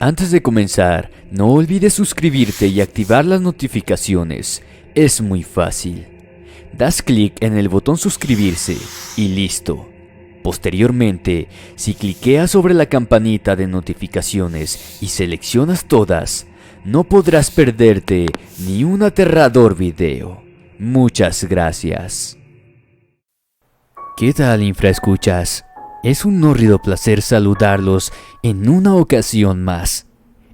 Antes de comenzar, no olvides suscribirte y activar las notificaciones. Es muy fácil. Das clic en el botón suscribirse y listo. Posteriormente, si cliqueas sobre la campanita de notificaciones y seleccionas todas, no podrás perderte ni un aterrador video. Muchas gracias. ¿Qué tal, infraescuchas? Es un hórrido placer saludarlos en una ocasión más.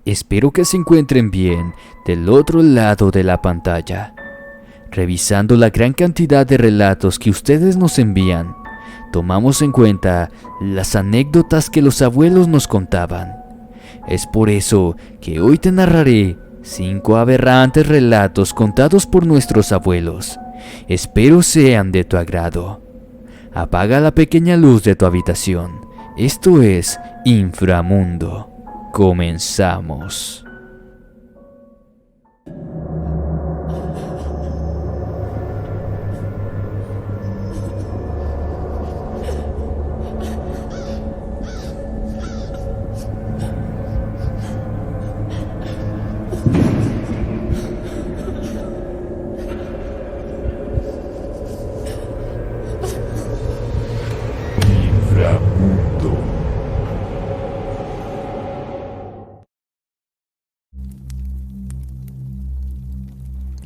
Espero que se encuentren bien del otro lado de la pantalla. Revisando la gran cantidad de relatos que ustedes nos envían, tomamos en cuenta las anécdotas que los abuelos nos contaban. Es por eso que hoy te narraré 5 aberrantes relatos contados por nuestros abuelos. Espero sean de tu agrado. Apaga la pequeña luz de tu habitación. Esto es Inframundo. Comenzamos.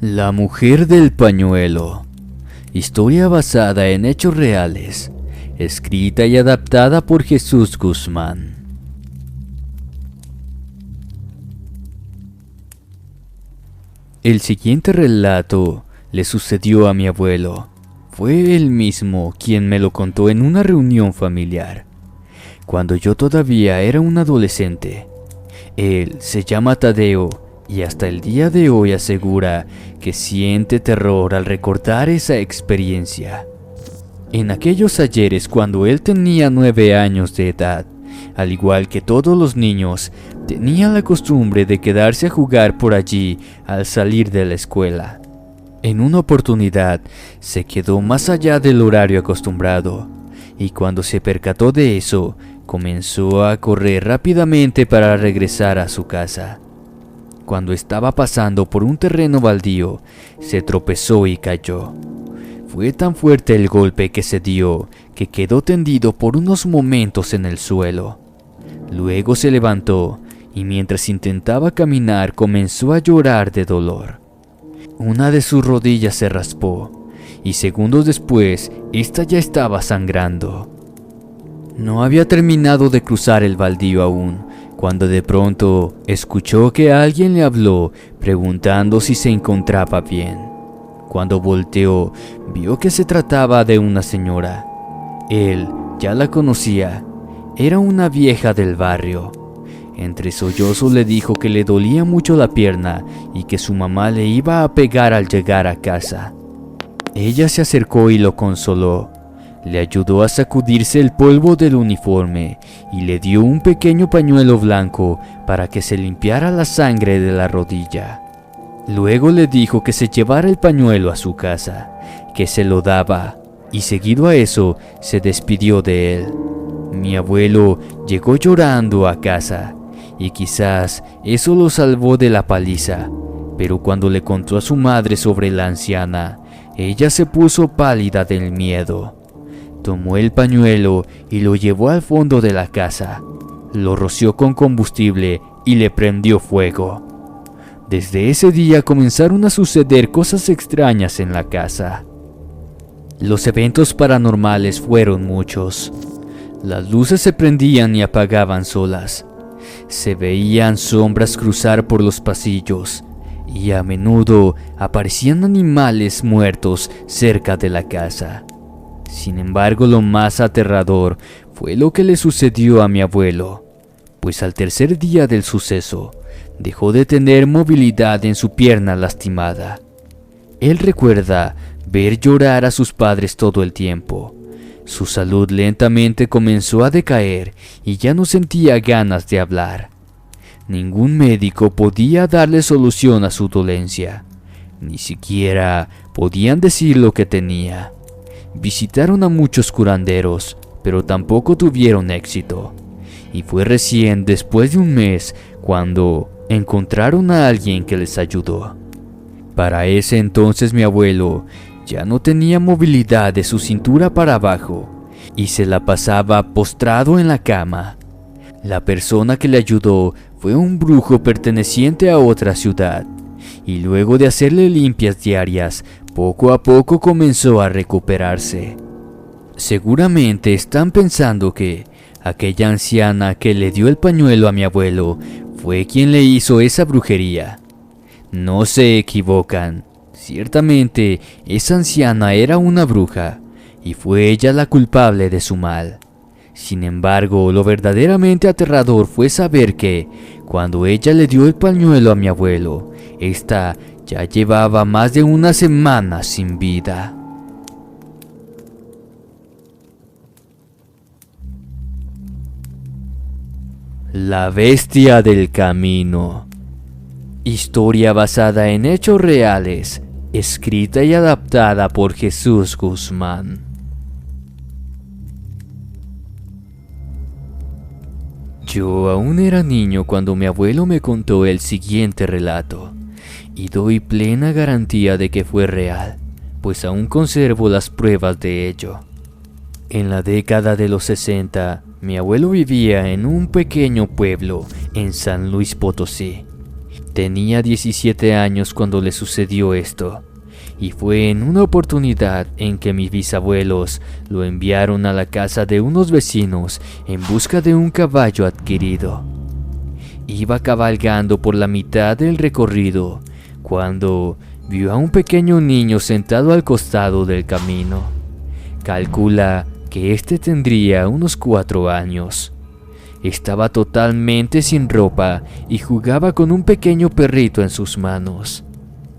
La mujer del pañuelo. Historia basada en hechos reales, escrita y adaptada por Jesús Guzmán. El siguiente relato le sucedió a mi abuelo. Fue él mismo quien me lo contó en una reunión familiar, cuando yo todavía era un adolescente. Él se llama Tadeo y hasta el día de hoy asegura que siente terror al recordar esa experiencia. En aquellos ayeres, cuando él tenía 9 años de edad, al igual que todos los niños, tenía la costumbre de quedarse a jugar por allí al salir de la escuela. En una oportunidad, se quedó más allá del horario acostumbrado, y cuando se percató de eso, comenzó a correr rápidamente para regresar a su casa. Cuando estaba pasando por un terreno baldío, se tropezó y cayó. Fue tan fuerte el golpe que se dio que quedó tendido por unos momentos en el suelo. Luego se levantó y mientras intentaba caminar comenzó a llorar de dolor. Una de sus rodillas se raspó y segundos después, esta ya estaba sangrando. No había terminado de cruzar el baldío aún, cuando de pronto escuchó que alguien le habló preguntando si se encontraba bien. Cuando volteó, vio que se trataba de una señora. Él ya la conocía, era una vieja del barrio. Entre sollozos le dijo que le dolía mucho la pierna y que su mamá le iba a pegar al llegar a casa. Ella se acercó y lo consoló. Le ayudó a sacudirse el polvo del uniforme y le dio un pequeño pañuelo blanco para que se limpiara la sangre de la rodilla. Luego le dijo que se llevara el pañuelo a su casa, que se lo daba, y seguido a eso se despidió de él. Mi abuelo llegó llorando a casa, y quizás eso lo salvó de la paliza, pero cuando le contó a su madre sobre la anciana, ella se puso pálida del miedo. Tomó el pañuelo y lo llevó al fondo de la casa, lo roció con combustible y le prendió fuego. Desde ese día comenzaron a suceder cosas extrañas en la casa. Los eventos paranormales fueron muchos. Las luces se prendían y apagaban solas. Se veían sombras cruzar por los pasillos y a menudo aparecían animales muertos cerca de la casa. Sin embargo, lo más aterrador fue lo que le sucedió a mi abuelo, pues al tercer día del suceso, dejó de tener movilidad en su pierna lastimada. Él recuerda ver llorar a sus padres todo el tiempo. Su salud lentamente comenzó a decaer y ya no sentía ganas de hablar. Ningún médico podía darle solución a su dolencia. Ni siquiera podían decir lo que tenía. Visitaron a muchos curanderos, pero tampoco tuvieron éxito. y fue recién después de un mes cuando encontraron a alguien que les ayudó. Para ese entonces mi abuelo ya no tenía movilidad de su cintura para abajo y se la pasaba postrado en la cama. La persona que le ayudó fue un brujo perteneciente a otra ciudad, y luego de hacerle limpias diarias, poco a poco comenzó a recuperarse. Seguramente están pensando que aquella anciana que le dio el pañuelo a mi abuelo fue quien le hizo esa brujería. No se equivocan. Ciertamente, esa anciana era una bruja, y fue ella la culpable de su mal. Sin embargo, lo verdaderamente aterrador fue saber que, cuando ella le dio el pañuelo a mi abuelo, ésta ya llevaba más de una semana sin vida. La bestia del camino. Historia basada en hechos reales, escrita y adaptada por Jesús Guzmán. Yo aún era niño cuando mi abuelo me contó el siguiente relato, y doy plena garantía de que fue real, pues aún conservo las pruebas de ello. En la década de los 60, mi abuelo vivía en un pequeño pueblo en San Luis Potosí. Tenía 17 años cuando le sucedió esto, y fue en una oportunidad en que mis bisabuelos lo enviaron a la casa de unos vecinos en busca de un caballo adquirido. Iba cabalgando por la mitad del recorrido cuando vio a un pequeño niño sentado al costado del camino. Calcula que este tendría unos 4 años. Estaba totalmente sin ropa y jugaba con un pequeño perrito en sus manos.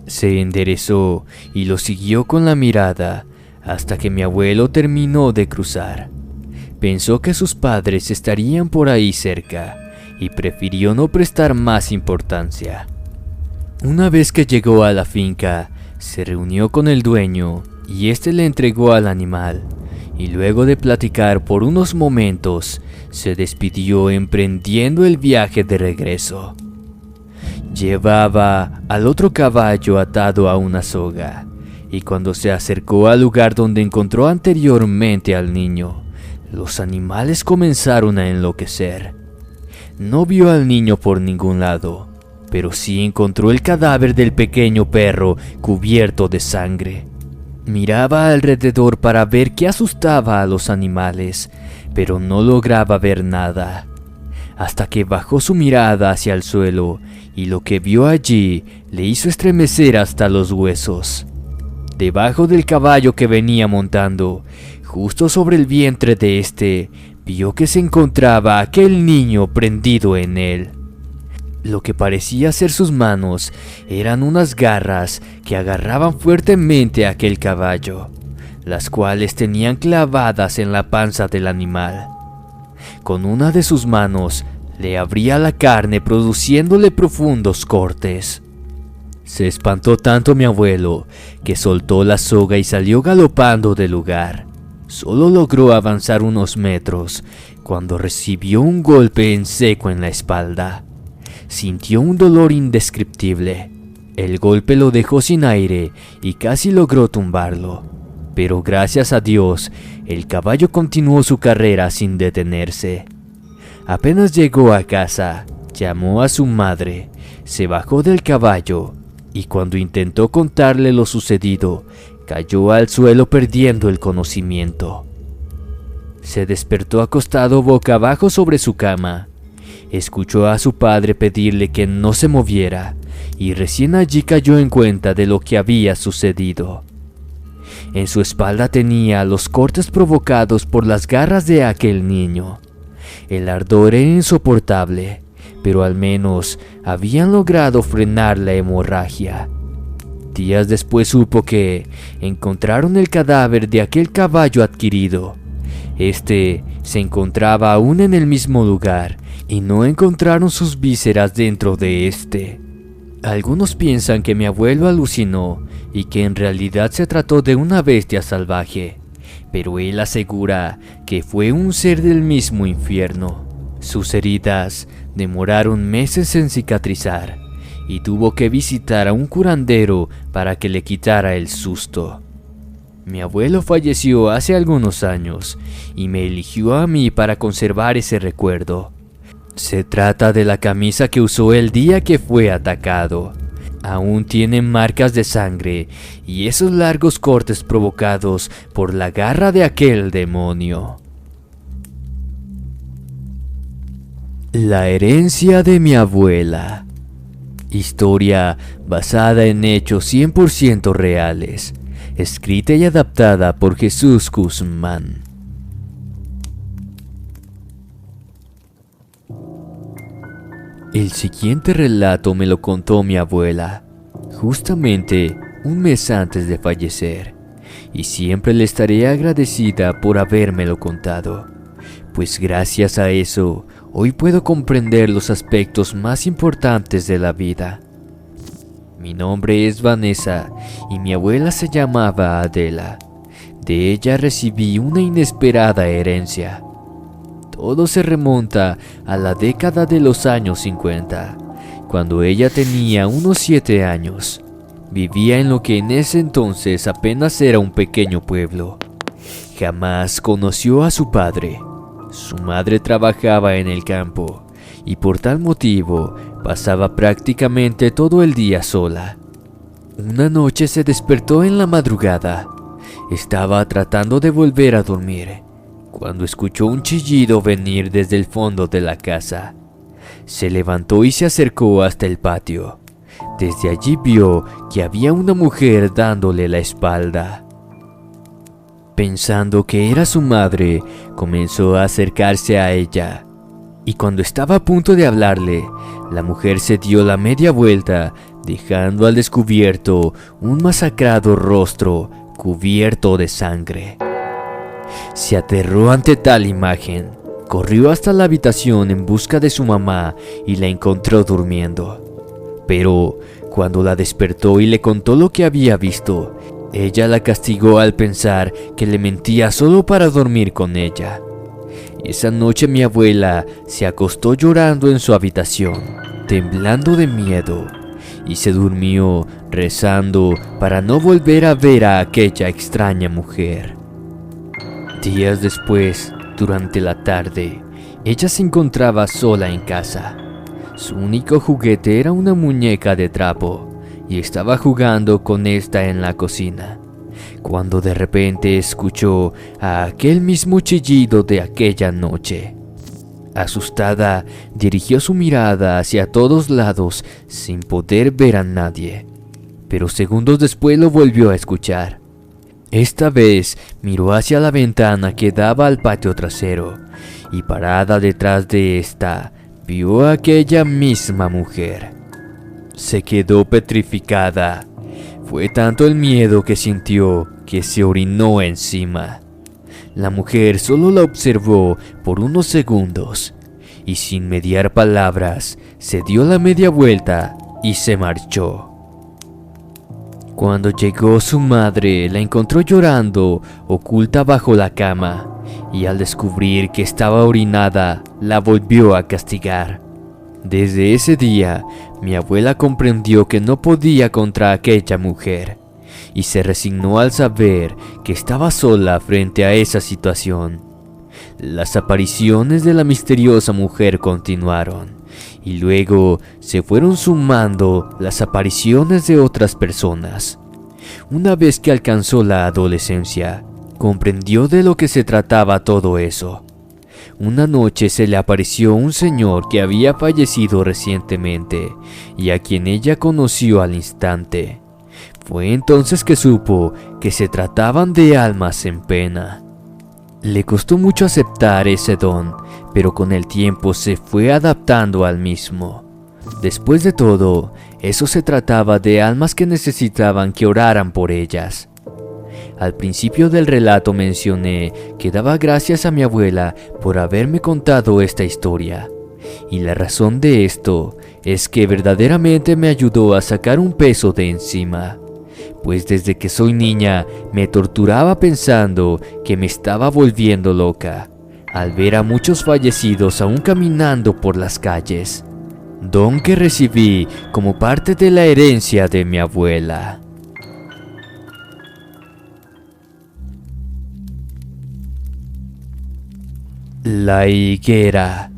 Se enderezó y lo siguió con la mirada hasta que mi abuelo terminó de cruzar. Pensó que sus padres estarían por ahí cerca y prefirió no prestar más importancia. Una vez que llegó a la finca, se reunió con el dueño y este le entregó al animal, y luego de platicar por unos momentos, se despidió emprendiendo el viaje de regreso. Llevaba al otro caballo atado a una soga, y cuando se acercó al lugar donde encontró anteriormente al niño, los animales comenzaron a enloquecer. No vio al niño por ningún lado, pero sí encontró el cadáver del pequeño perro cubierto de sangre. Miraba alrededor para ver qué asustaba a los animales, pero no lograba ver nada, hasta que bajó su mirada hacia el suelo y lo que vio allí le hizo estremecer hasta los huesos. Debajo del caballo que venía montando, justo sobre el vientre de este, vio que se encontraba aquel niño prendido en él. Lo que parecía ser sus manos eran unas garras que agarraban fuertemente a aquel caballo, las cuales tenían clavadas en la panza del animal. Con una de sus manos le abría la carne produciéndole profundos cortes. Se espantó tanto mi abuelo que soltó la soga y salió galopando del lugar. Solo logró avanzar unos metros cuando recibió un golpe en seco en la espalda. Sintió un dolor indescriptible. El golpe lo dejó sin aire y casi logró tumbarlo. Pero gracias a Dios, el caballo continuó su carrera sin detenerse. Apenas llegó a casa, llamó a su madre, se bajó del caballo y cuando intentó contarle lo sucedido, cayó al suelo perdiendo el conocimiento. Se despertó acostado boca abajo sobre su cama. Escuchó a su padre pedirle que no se moviera y recién allí cayó en cuenta de lo que había sucedido. En su espalda tenía los cortes provocados por las garras de aquel niño. El ardor era insoportable, pero al menos habían logrado frenar la hemorragia. Días después supo que encontraron el cadáver de aquel caballo adquirido. Este se encontraba aún en el mismo lugar y no encontraron sus vísceras dentro de este. Algunos piensan que mi abuelo alucinó y que en realidad se trató de una bestia salvaje, pero él asegura que fue un ser del mismo infierno. Sus heridas demoraron meses en cicatrizar y tuvo que visitar a un curandero para que le quitara el susto. Mi abuelo falleció hace algunos años y me eligió a mí para conservar ese recuerdo. Se trata de la camisa que usó el día que fue atacado. Aún tiene marcas de sangre y esos largos cortes provocados por la garra de aquel demonio. La herencia de mi abuela. Historia basada en hechos 100% reales. Escrita y adaptada por Jesús Guzmán. El siguiente relato me lo contó mi abuela, justamente un mes antes de fallecer, y siempre le estaré agradecida por habérmelo contado, pues gracias a eso, hoy puedo comprender los aspectos más importantes de la vida. Mi nombre es Vanessa y mi abuela se llamaba Adela. De ella recibí una inesperada herencia. Todo se remonta a la década de los años 50, cuando ella tenía unos 7 años. Vivía en lo que en ese entonces apenas era un pequeño pueblo. Jamás conoció a su padre. Su madre trabajaba en el campo y por tal motivo pasaba prácticamente todo el día sola. Una noche se despertó en la madrugada. Estaba tratando de volver a dormir cuando escuchó un chillido venir desde el fondo de la casa. Se levantó y se acercó hasta el patio. Desde allí vio que había una mujer dándole la espalda. Pensando que era su madre, comenzó a acercarse a ella. Y cuando estaba a punto de hablarle, la mujer se dio la media vuelta, dejando al descubierto un masacrado rostro cubierto de sangre. Se aterró ante tal imagen, corrió hasta la habitación en busca de su mamá y la encontró durmiendo. Pero cuando la despertó y le contó lo que había visto, ella la castigó al pensar que le mentía solo para dormir con ella. Esa noche mi abuela se acostó llorando en su habitación, temblando de miedo, y se durmió rezando para no volver a ver a aquella extraña mujer. Días después, durante la tarde, ella se encontraba sola en casa. Su único juguete era una muñeca de trapo y estaba jugando con esta en la cocina, cuando de repente escuchó a aquel mismo chillido de aquella noche. Asustada, dirigió su mirada hacia todos lados sin poder ver a nadie, pero segundos después lo volvió a escuchar. Esta vez miró hacia la ventana que daba al patio trasero y parada detrás de esta, vio a aquella misma mujer. Se quedó petrificada. Fue tanto el miedo que sintió que se orinó encima. La mujer solo la observó por unos segundos y sin mediar palabras se dio la media vuelta y se marchó. Cuando llegó su madre, la encontró llorando, oculta bajo la cama, y al descubrir que estaba orinada, la volvió a castigar. Desde ese día, mi abuela comprendió que no podía contra aquella mujer, y se resignó al saber que estaba sola frente a esa situación. Las apariciones de la misteriosa mujer continuaron, y luego se fueron sumando las apariciones de otras personas. Una vez que alcanzó la adolescencia, comprendió de lo que se trataba todo eso. Una noche se le apareció un señor que había fallecido recientemente y a quien ella conoció al instante. Fue entonces que supo que se trataban de almas en pena. Le costó mucho aceptar ese don, pero con el tiempo se fue adaptando al mismo. Después de todo, eso se trataba de almas que necesitaban que oraran por ellas. Al principio del relato mencioné que daba gracias a mi abuela por haberme contado esta historia. Y la razón de esto es que verdaderamente me ayudó a sacar un peso de encima. Pues desde que soy niña me torturaba pensando que me estaba volviendo loca, al ver a muchos fallecidos aún caminando por las calles, don que recibí como parte de la herencia de mi abuela. La higuera,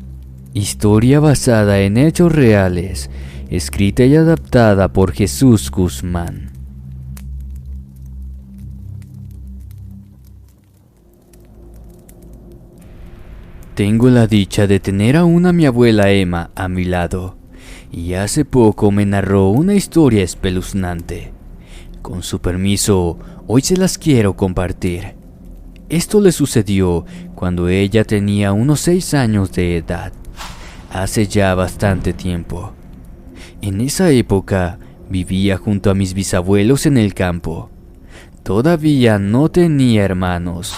historia basada en hechos reales, escrita y adaptada por Jesús Guzmán. Tengo la dicha de tener aún a mi abuela Emma a mi lado, y hace poco me narró una historia espeluznante. Con su permiso, hoy se las quiero compartir. Esto le sucedió cuando ella tenía unos 6 años de edad, hace ya bastante tiempo. En esa época vivía junto a mis bisabuelos en el campo. Todavía no tenía hermanos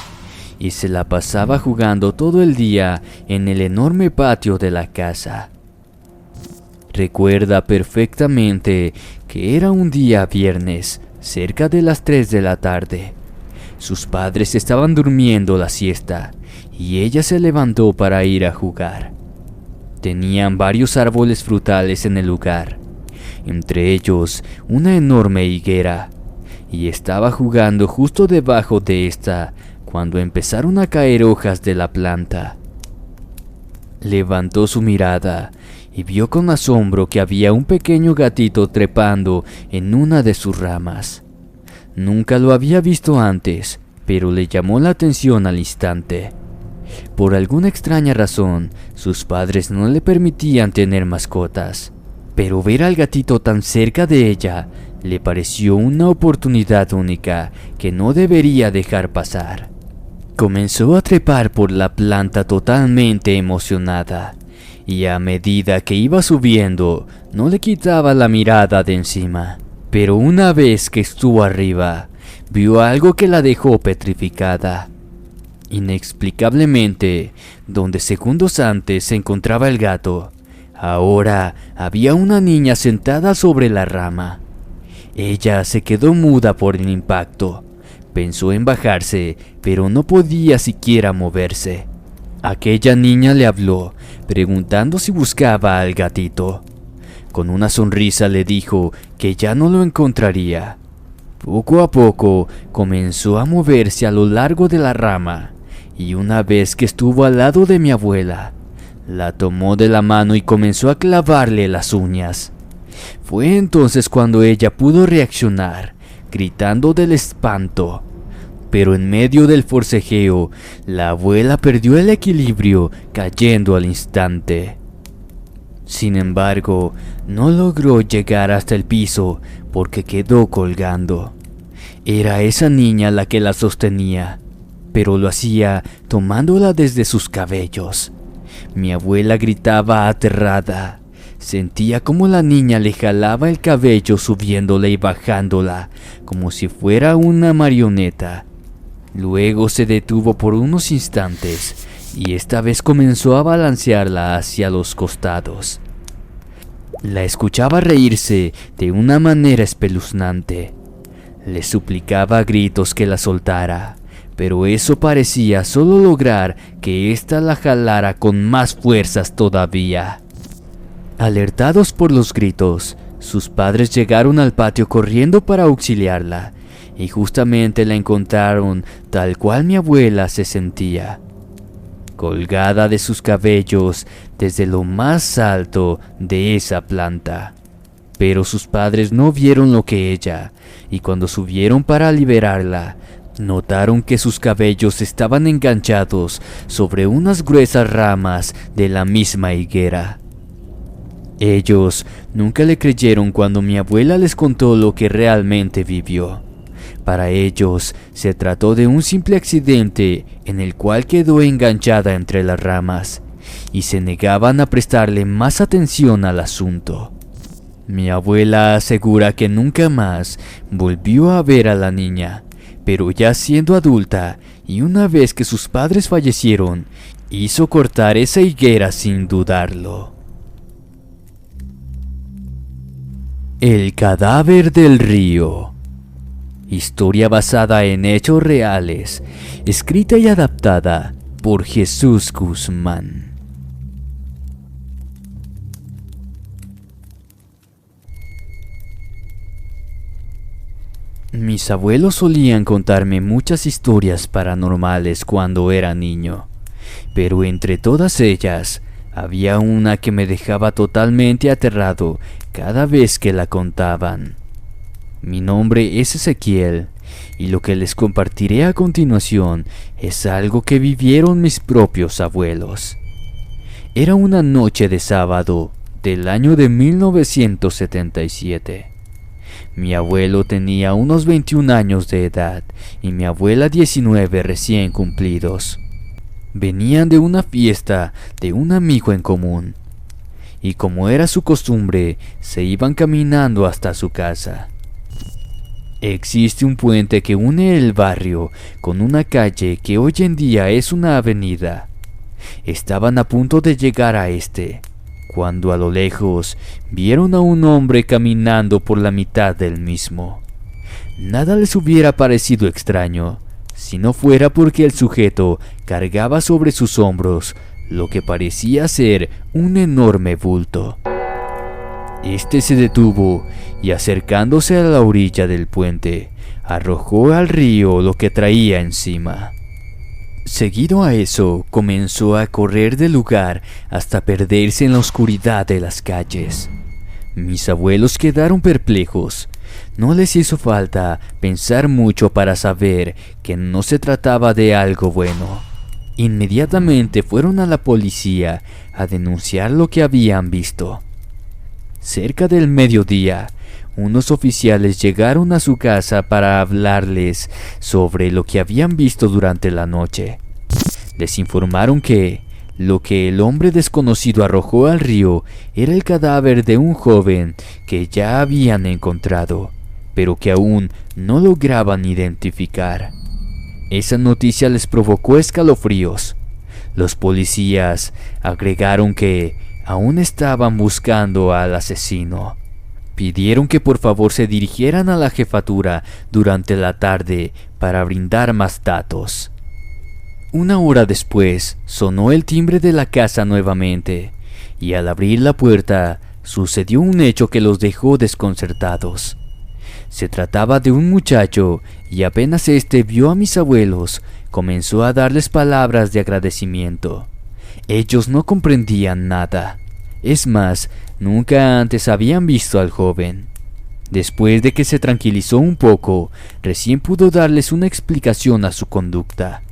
y se la pasaba jugando todo el día en el enorme patio de la casa. Recuerda perfectamente que era un día viernes, cerca de las 3 de la tarde. Sus padres estaban durmiendo la siesta y ella se levantó para ir a jugar. Tenían varios árboles frutales en el lugar, entre ellos una enorme higuera, y estaba jugando justo debajo de esta cuando empezaron a caer hojas de la planta. Levantó su mirada y vio con asombro que había un pequeño gatito trepando en una de sus ramas. Nunca lo había visto antes, pero le llamó la atención al instante. Por alguna extraña razón, sus padres no le permitían tener mascotas, pero ver al gatito tan cerca de ella le pareció una oportunidad única que no debería dejar pasar. Comenzó a trepar por la planta totalmente emocionada, y a medida que iba subiendo, no le quitaba la mirada de encima. Pero una vez que estuvo arriba, vio algo que la dejó petrificada. Inexplicablemente, donde segundos antes se encontraba el gato, ahora había una niña sentada sobre la rama. Ella se quedó muda por el impacto. Pensó en bajarse, pero no podía siquiera moverse. Aquella niña le habló, preguntando si buscaba al gatito. Con una sonrisa le dijo que ya no lo encontraría. Poco a poco comenzó a moverse a lo largo de la rama, y una vez que estuvo al lado de mi abuela, la tomó de la mano y comenzó a clavarle las uñas. Fue entonces cuando ella pudo reaccionar, gritando del espanto. Pero en medio del forcejeo, la abuela perdió el equilibrio, cayendo al instante. Sin embargo, no logró llegar hasta el piso porque quedó colgando. Era esa niña la que la sostenía, pero lo hacía tomándola desde sus cabellos. Mi abuela gritaba aterrada. Sentía como la niña le jalaba el cabello subiéndola y bajándola, como si fuera una marioneta. Luego se detuvo por unos instantes y esta vez comenzó a balancearla hacia los costados. La escuchaba reírse de una manera espeluznante. Le suplicaba a gritos que la soltara, pero eso parecía solo lograr que ésta la jalara con más fuerzas todavía. Alertados por los gritos, sus padres llegaron al patio corriendo para auxiliarla, y justamente la encontraron tal cual mi abuela se sentía, colgada de sus cabellos desde lo más alto de esa planta. Pero sus padres no vieron lo que ella, y cuando subieron para liberarla, notaron que sus cabellos estaban enganchados sobre unas gruesas ramas de la misma higuera. Ellos nunca le creyeron cuando mi abuela les contó lo que realmente vivió. Para ellos se trató de un simple accidente en el cual quedó enganchada entre las ramas, y se negaban a prestarle más atención al asunto. Mi abuela asegura que nunca más volvió a ver a la niña, pero ya siendo adulta y una vez que sus padres fallecieron, hizo cortar esa higuera sin dudarlo. El cadáver del río. Historia basada en hechos reales, escrita y adaptada por Jesús Guzmán. Mis abuelos solían contarme muchas historias paranormales cuando era niño, pero entre todas ellas había una que me dejaba totalmente aterrado cada vez que la contaban. Mi nombre es Ezequiel y lo que les compartiré a continuación es algo que vivieron mis propios abuelos. Era una noche de sábado del año de 1977. Mi abuelo tenía unos 21 años de edad y mi abuela 19 recién cumplidos. Venían de una fiesta de un amigo en común y como era su costumbre, se iban caminando hasta su casa. Existe un puente que une el barrio con una calle que hoy en día es una avenida. Estaban a punto de llegar a este, cuando a lo lejos vieron a un hombre caminando por la mitad del mismo. Nada les hubiera parecido extraño, si no fuera porque el sujeto cargaba sobre sus hombros lo que parecía ser un enorme bulto. Este se detuvo y acercándose a la orilla del puente, arrojó al río lo que traía encima. Seguido a eso, comenzó a correr del lugar hasta perderse en la oscuridad de las calles. Mis abuelos quedaron perplejos. No les hizo falta pensar mucho para saber que no se trataba de algo bueno. Inmediatamente fueron a la policía a denunciar lo que habían visto. Cerca del mediodía, unos oficiales llegaron a su casa para hablarles sobre lo que habían visto durante la noche. Les informaron que lo que el hombre desconocido arrojó al río era el cadáver de un joven que ya habían encontrado, pero que aún no lograban identificar. Esa noticia les provocó escalofríos. Los policías agregaron que aún estaban buscando al asesino. Pidieron que por favor se dirigieran a la jefatura durante la tarde para brindar más datos. Una hora después sonó el timbre de la casa nuevamente, y al abrir la puerta sucedió un hecho que los dejó desconcertados. Se trataba de un muchacho, y apenas este vio a mis abuelos, comenzó a darles palabras de agradecimiento. Ellos no comprendían nada. Es más, nunca antes habían visto al joven. Después de que se tranquilizó un poco, recién pudo darles una explicación a su conducta.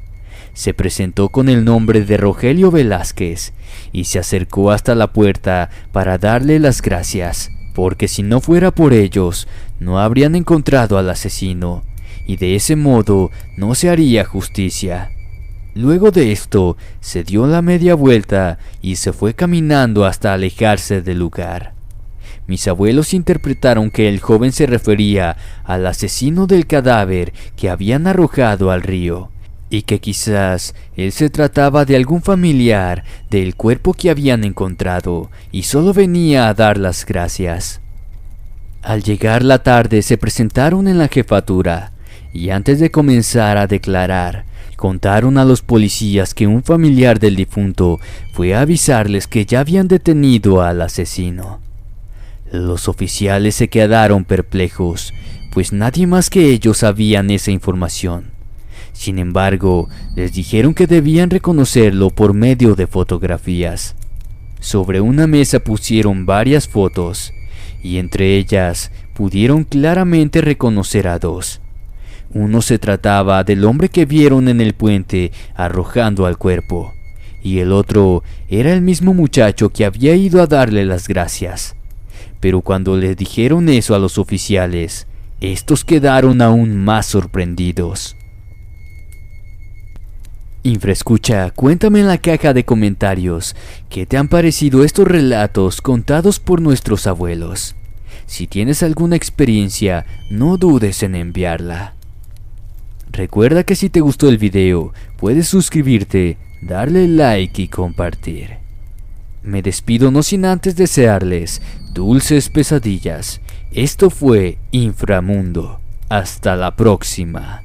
Se presentó con el nombre de Rogelio Velázquez y se acercó hasta la puerta para darle las gracias, porque si no fuera por ellos, no habrían encontrado al asesino, y de ese modo no se haría justicia. Luego de esto, se dio la media vuelta y se fue caminando hasta alejarse del lugar. Mis abuelos interpretaron que el joven se refería al asesino del cadáver que habían arrojado al río, y que quizás él se trataba de algún familiar del cuerpo que habían encontrado y solo venía a dar las gracias. Al llegar la tarde se presentaron en la jefatura y antes de comenzar a declarar, contaron a los policías que un familiar del difunto fue a avisarles que ya habían detenido al asesino. Los oficiales se quedaron perplejos, pues nadie más que ellos sabían esa información. Sin embargo, les dijeron que debían reconocerlo por medio de fotografías. Sobre una mesa pusieron varias fotos, y entre ellas pudieron claramente reconocer a dos. Uno se trataba del hombre que vieron en el puente arrojando al cuerpo, y el otro era el mismo muchacho que había ido a darle las gracias. Pero cuando le dijeron eso a los oficiales, estos quedaron aún más sorprendidos. Infraescucha, cuéntame en la caja de comentarios qué te han parecido estos relatos contados por nuestros abuelos. Si tienes alguna experiencia, no dudes en enviarla. Recuerda que si te gustó el video, puedes suscribirte, darle like y compartir. Me despido no sin antes desearles dulces pesadillas. Esto fue Inframundo. Hasta la próxima.